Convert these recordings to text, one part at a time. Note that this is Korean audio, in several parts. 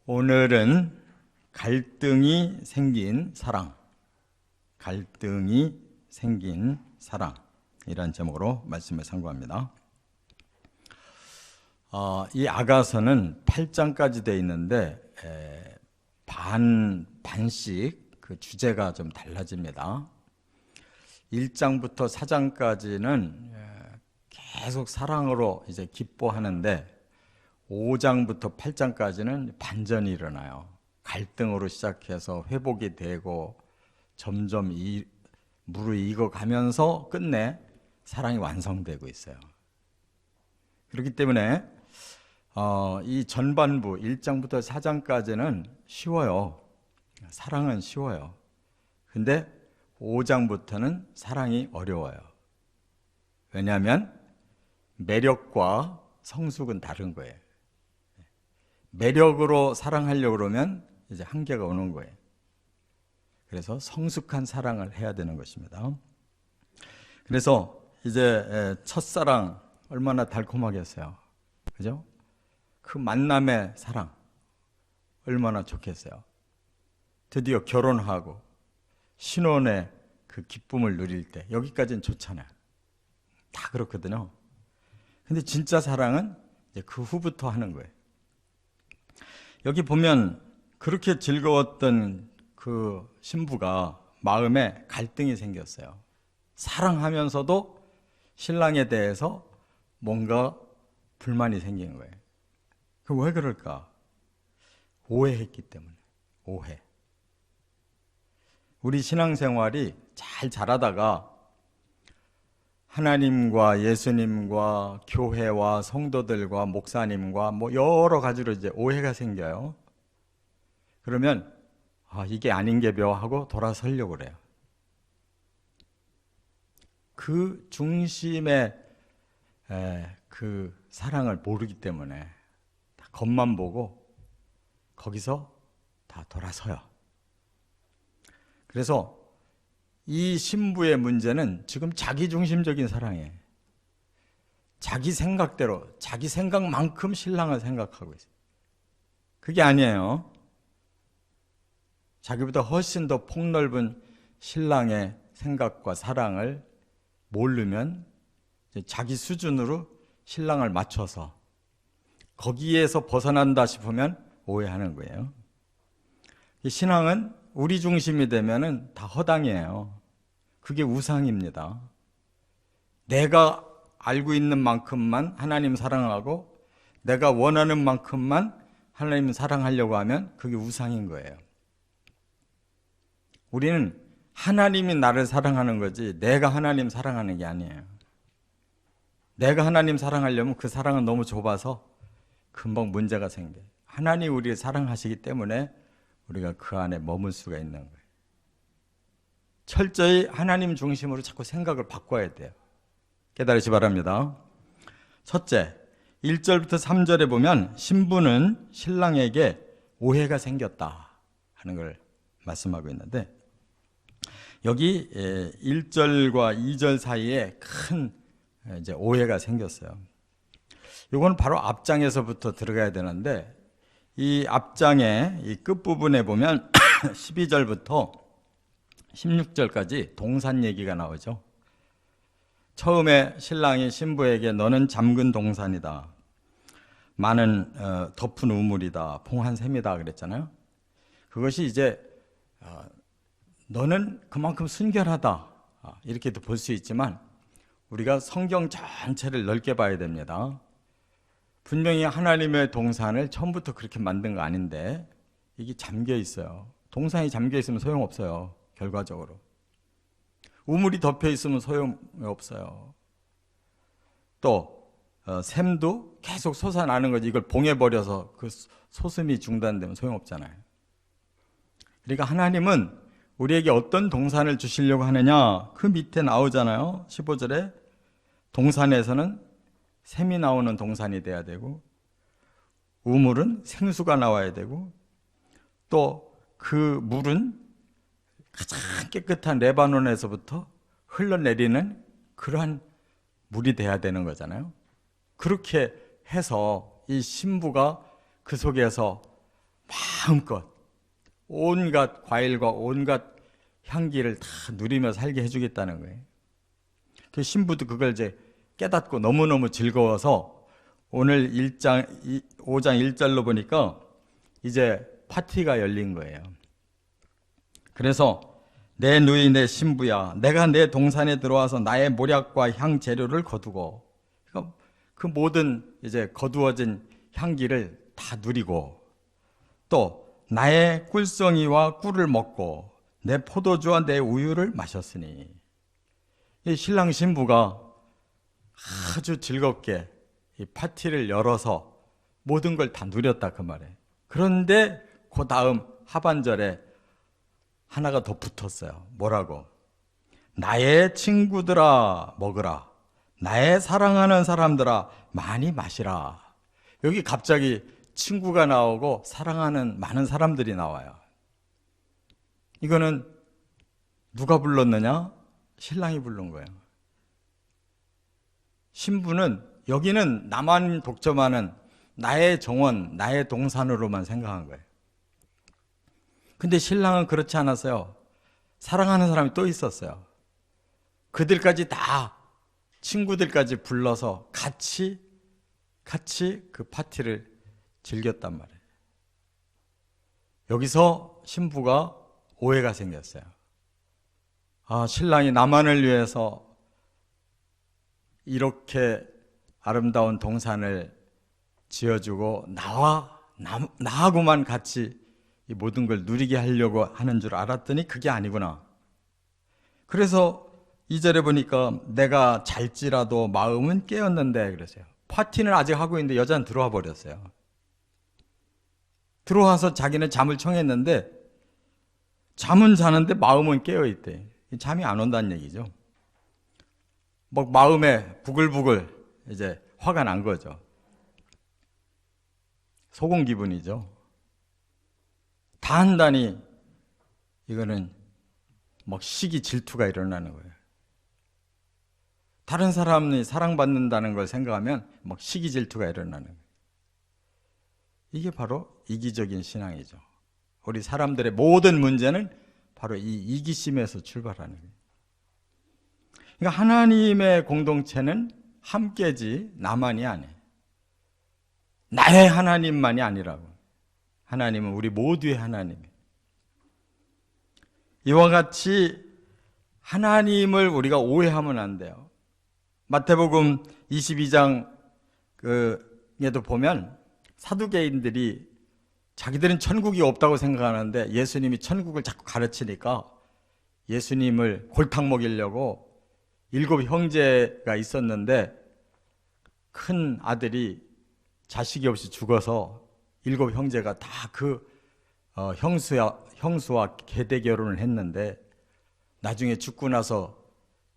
오늘은 갈등이 생긴 사랑, 갈등이 생긴 사랑이라는 제목으로 말씀을 상고합니다. 이 아가서는 8장까지 되어 있는데 반씩 그 주제가 좀 달라집니다. 1장부터 4장까지는 계속 사랑으로 이제 기뻐하는데 5장부터 8장까지는 반전이 일어나요. 갈등으로 시작해서 회복이 되고 점점 무르익어 가면서 끝내 사랑이 완성되고 있어요. 그렇기 때문에 이 전반부 1장부터 4장까지는 쉬워요. 사랑은 쉬워요. 근데 5장부터는 사랑이 어려워요. 왜냐하면 매력과 성숙은 다른 거예요. 매력으로 사랑하려고 그러면 이제 한계가 오는 거예요. 그래서 성숙한 사랑을 해야 되는 것입니다. 그래서 이제 첫사랑 얼마나 달콤하겠어요. 그죠? 그 만남의 사랑 얼마나 좋겠어요. 드디어 결혼하고 신혼의 그 기쁨을 누릴 때 여기까지는 좋잖아요. 다 그렇거든요. 근데 진짜 사랑은 이제 그 후부터 하는 거예요. 여기 보면 그렇게 즐거웠던 그 신부가 마음에 갈등이 생겼어요. 사랑하면서도 신랑에 대해서 뭔가 불만이 생긴 거예요. 그 왜 그럴까? 오해했기 때문에. 오해. 우리 신앙생활이 잘 자라다가 하나님과 예수님과 교회와 성도들과 목사님과 뭐 여러 가지로 이제 오해가 생겨요. 그러면 이게 아닌 게 묘하고 돌아서려고 그래요. 그 중심의 그 사랑을 모르기 때문에 다 겉만 보고 거기서 다 돌아서요. 그래서 이 신부의 문제는 지금 자기중심적인 사랑이에요. 자기 생각대로, 자기 생각만큼 신랑을 생각하고 있어요. 그게 아니에요. 자기보다 훨씬 더 폭넓은 신랑의 생각과 사랑을 모르면 자기 수준으로 신랑을 맞춰서 거기에서 벗어난다 싶으면 오해하는 거예요. 신앙은 우리 중심이 되면은 다 허당이에요. 그게 우상입니다. 내가 알고 있는 만큼만 하나님 사랑하고 내가 원하는 만큼만 하나님 사랑하려고 하면 그게 우상인 거예요. 우리는 하나님이 나를 사랑하는 거지 내가 하나님 사랑하는 게 아니에요. 내가 하나님 사랑하려면 그 사랑은 너무 좁아서 금방 문제가 생겨요. 하나님 우리를 사랑하시기 때문에 우리가 그 안에 머물 수가 있는 거예요. 철저히 하나님 중심으로 자꾸 생각을 바꿔야 돼요. 깨달으시 바랍니다. 첫째, 1절부터 3절에 보면 신부는 신랑에게 오해가 생겼다 하는 걸 말씀하고 있는데 여기 1절과 2절 사이에 큰 이제 오해가 생겼어요. 이건 바로 앞장에서부터 들어가야 되는데 이 앞장의 이 끝부분에 보면 12절부터 16절까지 동산 얘기가 나오죠. 처음에 신랑이 신부에게 너는 잠근 동산이다. 많은 덮은 우물이다. 봉한 샘이다 그랬잖아요. 그것이 이제 너는 그만큼 순결하다. 이렇게도 볼 수 있지만 우리가 성경 전체를 넓게 봐야 됩니다. 분명히 하나님의 동산을 처음부터 그렇게 만든 거 아닌데 이게 잠겨 있어요. 동산이 잠겨 있으면 소용없어요. 결과적으로. 우물이 덮여 있으면 소용이 없어요. 또 샘도 계속 솟아나는 거지. 이걸 봉해버려서 그 솟음이 중단되면 소용없잖아요. 그러니까 하나님은 우리에게 어떤 동산을 주시려고 하느냐, 그 밑에 나오잖아요. 15절에 동산에서는 샘이 나오는 동산이 돼야 되고 우물은 생수가 나와야 되고 또 그 물은 가장 깨끗한 레바논에서부터 흘러내리는 그러한 물이 돼야 되는 거잖아요. 그렇게 해서 이 신부가 그 속에서 마음껏 온갖 과일과 온갖 향기를 다 누리며 살게 해주겠다는 거예요. 그 신부도 그걸 이제 깨닫고 너무너무 즐거워서 오늘 5장 1절로 보니까 이제 파티가 열린 거예요. 그래서 내 누이 내 신부야, 내가 내 동산에 들어와서 나의 모략과 향 재료를 거두고, 그러니까 그 모든 이제 거두어진 향기를 다 누리고, 또 나의 꿀송이와 꿀을 먹고 내 포도주와 내 우유를 마셨으니, 이 신랑 신부가 아주 즐겁게 이 파티를 열어서 모든 걸 다 누렸다 그 말이에요. 그런데 그 다음 하반절에 하나가 더 붙었어요. 뭐라고? 나의 친구들아 먹으라, 나의 사랑하는 사람들아 많이 마시라. 여기 갑자기 친구가 나오고 사랑하는 많은 사람들이 나와요. 이거는 누가 불렀느냐? 신랑이 부른 거예요. 신부는 여기는 나만 독점하는 나의 정원, 나의 동산으로만 생각한 거예요. 근데 신랑은 그렇지 않았어요. 사랑하는 사람이 또 있었어요. 그들까지 다, 친구들까지 불러서 같이 그 파티를 즐겼단 말이에요. 여기서 신부가 오해가 생겼어요. 아, 신랑이 나만을 위해서 이렇게 아름다운 동산을 지어주고 나하고만 같이 이 모든 걸 누리게 하려고 하는 줄 알았더니 그게 아니구나. 그래서 2절에 보니까 내가 잘지라도 마음은 깨었는데 그러세요. 파티는 아직 하고 있는데 여자는 들어와 버렸어요. 들어와서 자기는 잠을 청했는데 잠은 자는데 마음은 깨어있대. 잠이 안 온다는 얘기죠. 막 마음에 부글부글 이제 화가 난 거죠. 속은 기분이죠. 단단히 이거는 막 시기 질투가 일어나는 거예요. 다른 사람이 사랑받는다는 걸 생각하면 막 시기 질투가 일어나는 거예요. 이게 바로 이기적인 신앙이죠. 우리 사람들의 모든 문제는 바로 이 이기심에서 출발하는 거예요. 그러니까 하나님의 공동체는 함께지 나만이 아니에요. 나의 하나님만이 아니라고. 하나님은 우리 모두의 하나님이에요. 이와 같이 하나님을 우리가 오해하면 안 돼요. 마태복음 22장에도 보면 사두개인들이 자기들은 천국이 없다고 생각하는데 예수님이 천국을 자꾸 가르치니까 예수님을 골탕 먹이려고 7 형제가 있었는데 큰 아들이 자식이 없이 죽어서 7 형제가 다 그 형수와 계대 결혼을 했는데 나중에 죽고 나서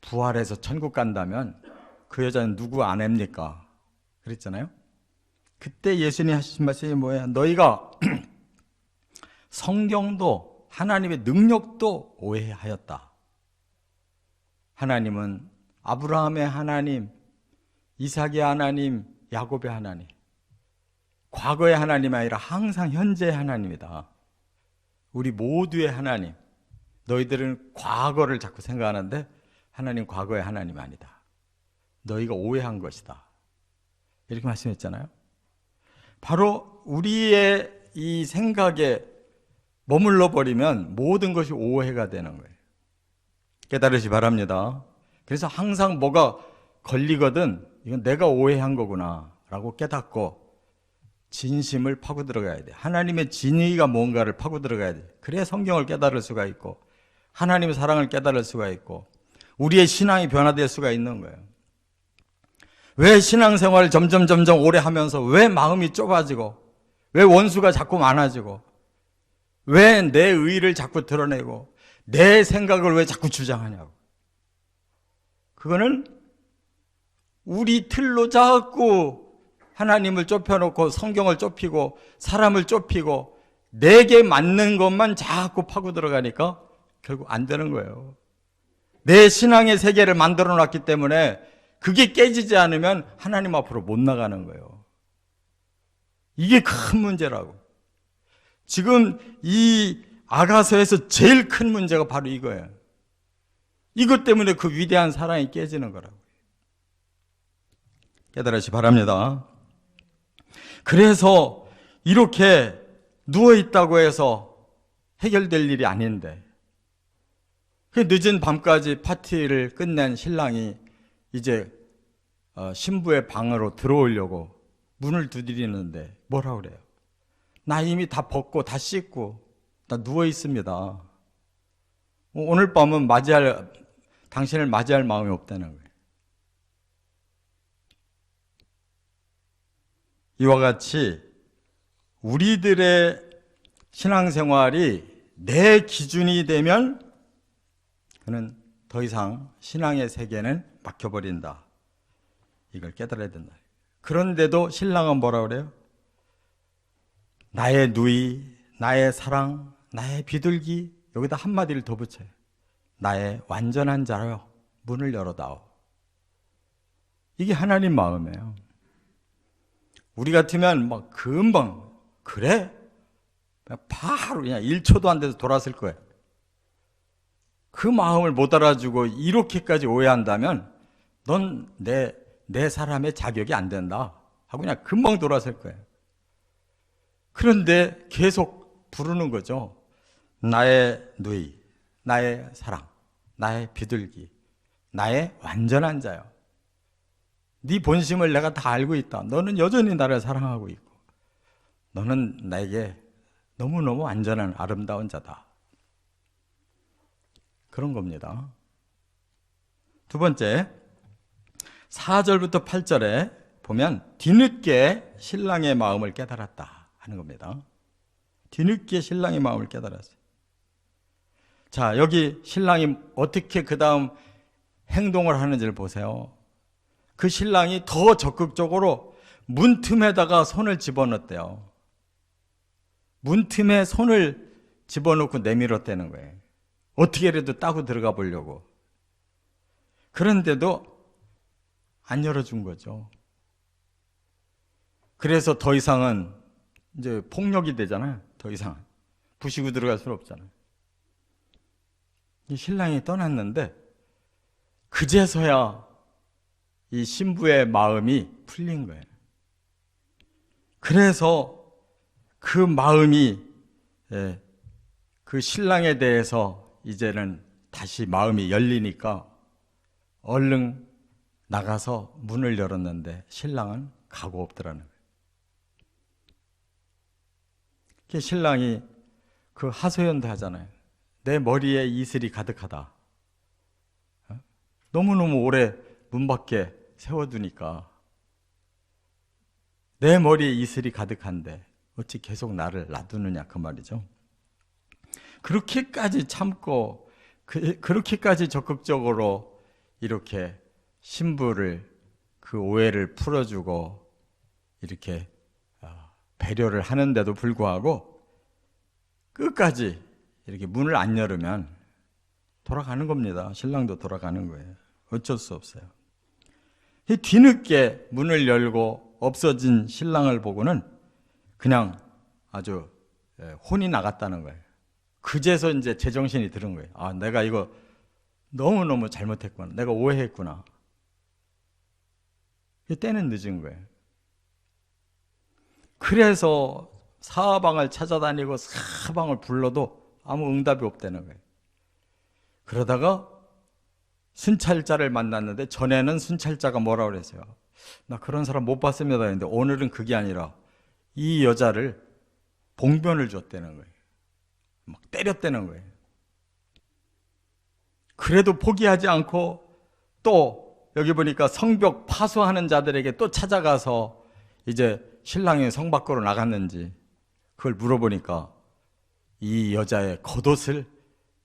부활해서 천국 간다면 그 여자는 누구 아내입니까? 그랬잖아요. 그때 예수님이 하신 말씀이 뭐예요? 너희가 성경도 하나님의 능력도 오해하였다. 하나님은 아브라함의 하나님, 이삭의 하나님, 야곱의 하나님, 과거의 하나님이 아니라 항상 현재의 하나님이다. 우리 모두의 하나님. 너희들은 과거를 자꾸 생각하는데 하나님 과거의 하나님 아니다. 너희가 오해한 것이다. 이렇게 말씀했잖아요. 바로 우리의 이 생각에 머물러 버리면 모든 것이 오해가 되는 거예요. 깨달으시 바랍니다. 그래서 항상 뭐가 걸리거든 이건 내가 오해한 거구나 라고 깨닫고 진심을 파고 들어가야 돼. 하나님의 진의가 뭔가를 파고 들어가야 돼. 그래야 성경을 깨달을 수가 있고 하나님의 사랑을 깨달을 수가 있고 우리의 신앙이 변화될 수가 있는 거예요. 왜 신앙생활을 점점 오래 하면서 왜 마음이 좁아지고 왜 원수가 자꾸 많아지고 왜 내 의의를 자꾸 드러내고 내 생각을 왜 자꾸 주장하냐고. 그거는 우리 틀로 자꾸 하나님을 좁혀놓고 성경을 좁히고 사람을 좁히고 내게 맞는 것만 자꾸 파고 들어가니까 결국 안 되는 거예요. 내 신앙의 세계를 만들어 놨기 때문에 그게 깨지지 않으면 하나님 앞으로 못 나가는 거예요. 이게 큰 문제라고. 지금 이 아가서에서 제일 큰 문제가 바로 이거예요. 이것 때문에 그 위대한 사랑이 깨지는 거라고요. 깨달으시 바랍니다. 그래서 이렇게 누워있다고 해서 해결될 일이 아닌데, 그 늦은 밤까지 파티를 끝낸 신랑이 이제 신부의 방으로 들어오려고 문을 두드리는데 뭐라 그래요? 나 이미 다 벗고 다 씻고 나 누워 있습니다. 오늘 밤은 당신을 맞이할 마음이 없다는 거예요. 이와 같이 우리들의 신앙생활이 내 기준이 되면 그는 더 이상 신앙의 세계는 막혀버린다. 이걸 깨달아야 된다. 그런데도 신랑은 뭐라 그래요? 나의 누이, 나의 사랑, 나의 비둘기, 여기다 한마디를 더 붙여요. 나의 완전한 자여 문을 열어다오. 이게 하나님 마음이에요. 우리 같으면 막 금방 그래? 바로 그냥 1초도 안 돼서 돌아설 거예요. 그 마음을 못 알아주고 이렇게까지 오해한다면 넌 내 사람의 자격이 안 된다 하고 그냥 금방 돌아설 거예요. 그런데 계속 부르는 거죠. 나의 누이, 나의 사랑, 나의 비둘기, 나의 완전한 자요. 네 본심을 내가 다 알고 있다. 너는 여전히 나를 사랑하고 있고 너는 나에게 너무너무 완전한 아름다운 자다. 그런 겁니다. 두 번째, 4절부터 8절에 보면 뒤늦게 신랑의 마음을 깨달았다 하는 겁니다. 뒤늦게 신랑의 마음을 깨달았어요. 자, 여기 신랑이 어떻게 그 다음 행동을 하는지를 보세요. 그 신랑이 더 적극적으로 문틈에다가 손을 집어넣었대요. 문틈에 손을 집어넣고 내밀었다는 거예요. 어떻게라도 따고 들어가 보려고. 그런데도 안 열어준 거죠. 그래서 더 이상은 이제 폭력이 되잖아요. 더 이상 부시고 들어갈 수는 없잖아요. 이 신랑이 떠났는데 그제서야 이 신부의 마음이 풀린 거예요. 그래서 그 마음이 그 신랑에 대해서 이제는 다시 마음이 열리니까 얼른 나가서 문을 열었는데 신랑은 가고 없더라는 거예요. 신랑이 그 하소연도 하잖아요. 내 머리에 이슬이 가득하다. 너무너무 오래 문 밖에 세워두니까 내 머리에 이슬이 가득한데 어찌 계속 나를 놔두느냐 그 말이죠. 그렇게까지 참고 그렇게까지 적극적으로 이렇게 신부를 그 오해를 풀어주고 이렇게 배려를 하는데도 불구하고 끝까지 이렇게 문을 안 열으면 돌아가는 겁니다. 신랑도 돌아가는 거예요. 어쩔 수 없어요. 뒤늦게 문을 열고 없어진 신랑을 보고는 그냥 아주 혼이 나갔다는 거예요. 그제서 이제 제정신이 들은 거예요. 아, 내가 이거 너무너무 잘못했구나. 내가 오해했구나. 때는 늦은 거예요. 그래서 사방을 찾아다니고 사방을 불러도 아무 응답이 없다는 거예요. 그러다가 순찰자를 만났는데 전에는 순찰자가 뭐라고 그랬어요? 나 그런 사람 못 봤습니다 했는데 오늘은 그게 아니라 이 여자를 봉변을 줬다는 거예요. 막 때렸다는 거예요. 그래도 포기하지 않고 또 여기 보니까 성벽 파수하는 자들에게 또 찾아가서 이제 신랑이 성 밖으로 나갔는지 그걸 물어보니까 이 여자의 겉옷을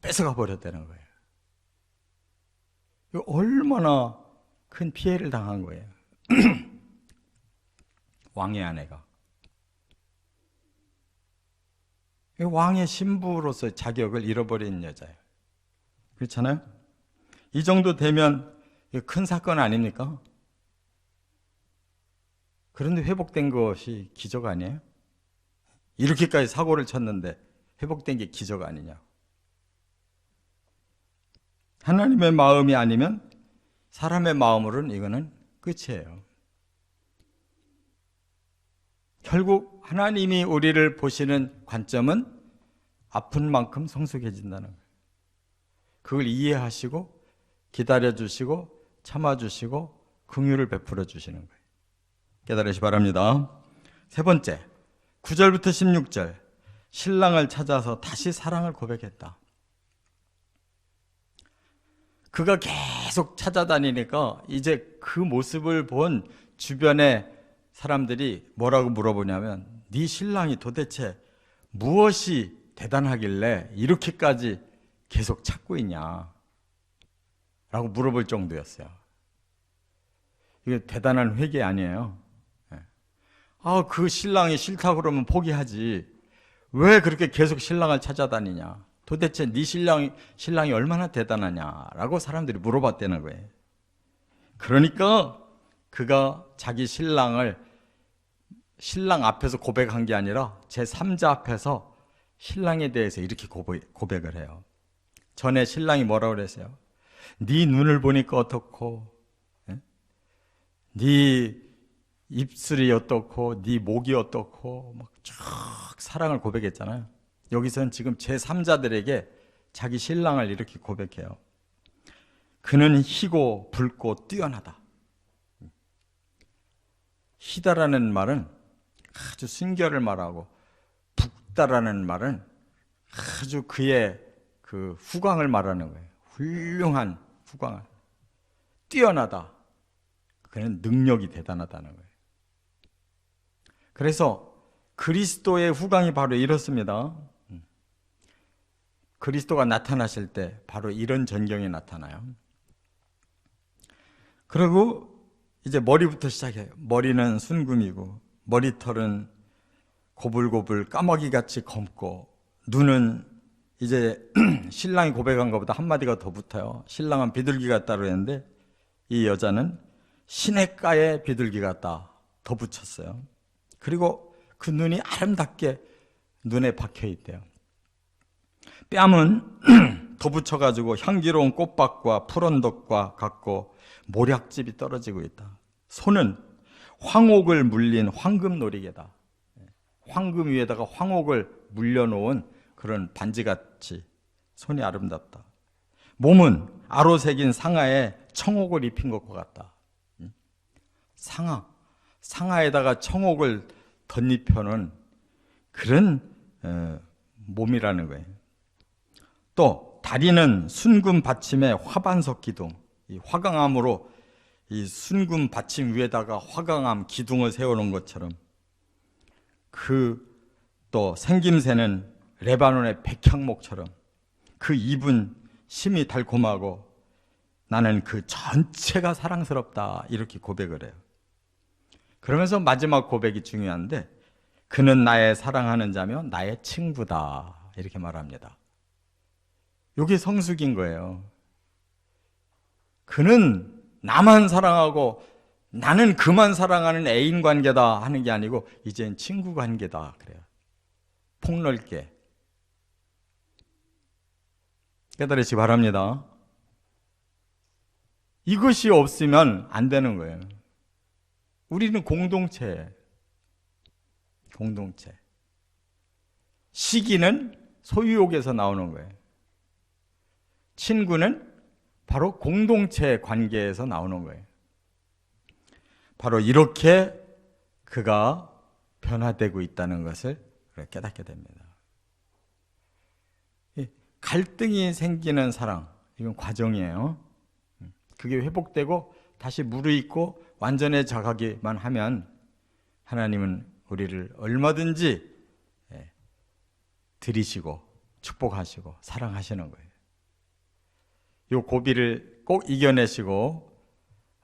뺏어가 버렸다는 거예요. 얼마나 큰 피해를 당한 거예요. 왕의 아내가. 왕의 신부로서의 자격을 잃어버린 여자예요. 그렇잖아요? 이 정도 되면 큰 사건 아닙니까? 그런데 회복된 것이 기적 아니에요? 이렇게까지 사고를 쳤는데 회복된 게 기적 아니냐. 하나님의 마음이 아니면 사람의 마음으로는 이거는 끝이에요. 결국 하나님이 우리를 보시는 관점은 아픈 만큼 성숙해진다는 거예요. 그걸 이해하시고 기다려주시고 참아주시고 긍휼을 베풀어 주시는 거예요. 깨달으시 바랍니다. 세 번째, 9절부터 16절, 신랑을 찾아서 다시 사랑을 고백했다. 그가 계속 찾아다니니까 이제 그 모습을 본 주변의 사람들이 뭐라고 물어보냐면, 네 신랑이 도대체 무엇이 대단하길래 이렇게까지 계속 찾고 있냐 라고 물어볼 정도였어요. 이게 대단한 회개 아니에요. 그 신랑이 싫다고 그러면 포기하지, 왜 그렇게 계속 신랑을 찾아다니냐, 도대체 네 신랑이 얼마나 대단하냐라고 사람들이 물어봤다는 거예요. 그러니까 그가 자기 신랑 앞에서 고백한 게 아니라 제3자 앞에서 신랑에 대해서 이렇게 고백을 해요. 전에 신랑이 뭐라고 그랬어요? 네 눈을 보니까 어떻고, 네 입술이 어떻고, 네 목이 어떻고, 막 쭉 사랑을 고백했잖아요. 여기서는 지금 제3자들에게 자기 신랑을 이렇게 고백해요. 그는 희고 붉고 뛰어나다. 희다라는 말은 아주 순결을 말하고, 붉다라는 말은 아주 그의 그 후광을 말하는 거예요. 훌륭한 후광을. 뛰어나다, 그는 능력이 대단하다는 거예요. 그래서 그리스도의 후광이 바로 이렇습니다. 그리스도가 나타나실 때 바로 이런 전경이 나타나요. 그리고 이제 머리부터 시작해요. 머리는 순금이고, 머리털은 고불고불 까마귀같이 검고, 눈은 이제 신랑이 고백한 것보다 한마디가 더 붙어요. 신랑은 비둘기 같다고 했는데 이 여자는 시냇가의 비둘기 같다 더 붙였어요. 그리고 그 눈이 아름답게 눈에 박혀 있대요. 뺨은 더 붙여가지고 향기로운 꽃밭과 푸른덕과 같고 모략즙이 떨어지고 있다. 손은 황옥을 물린 황금 놀이개다. 황금 위에다가 황옥을 물려놓은 그런 반지같이 손이 아름답다. 몸은 아로 새긴 상아에 청옥을 입힌 것과 같다. 상아에다가 청옥을 덧입혀놓은 그런 몸이라는 거예요. 또 다리는 순금 받침에 화반석 기둥, 이 화강암으로 이 순금 받침 위에다가 화강암 기둥을 세워놓은 것처럼, 그 또 생김새는 레바논의 백향목처럼, 그 입은 심이 달콤하고 나는 그 전체가 사랑스럽다, 이렇게 고백을 해요. 그러면서 마지막 고백이 중요한데, 그는 나의 사랑하는 자며 나의 친구다, 이렇게 말합니다. 이게 성숙인 거예요. 그는 나만 사랑하고 나는 그만 사랑하는 애인 관계다 하는 게 아니고 이젠 친구 관계다 그래요. 폭넓게. 깨달으시기 바랍니다. 이것이 없으면 안 되는 거예요. 우리는 공동체. 시기는 소유욕에서 나오는 거예요. 친구는 바로 공동체 관계에서 나오는 거예요. 바로 이렇게 그가 변화되고 있다는 것을 깨닫게 됩니다. 갈등이 생기는 사랑, 이건 과정이에요. 그게 회복되고 다시 무르익고 완전해져 가기만 하면 하나님은 우리를 얼마든지 들이시고 축복하시고 사랑하시는 거예요. 이 고비를 꼭 이겨내시고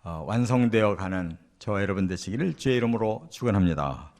완성되어 가는 저와 여러분 되시기를 주의 이름으로 축원합니다.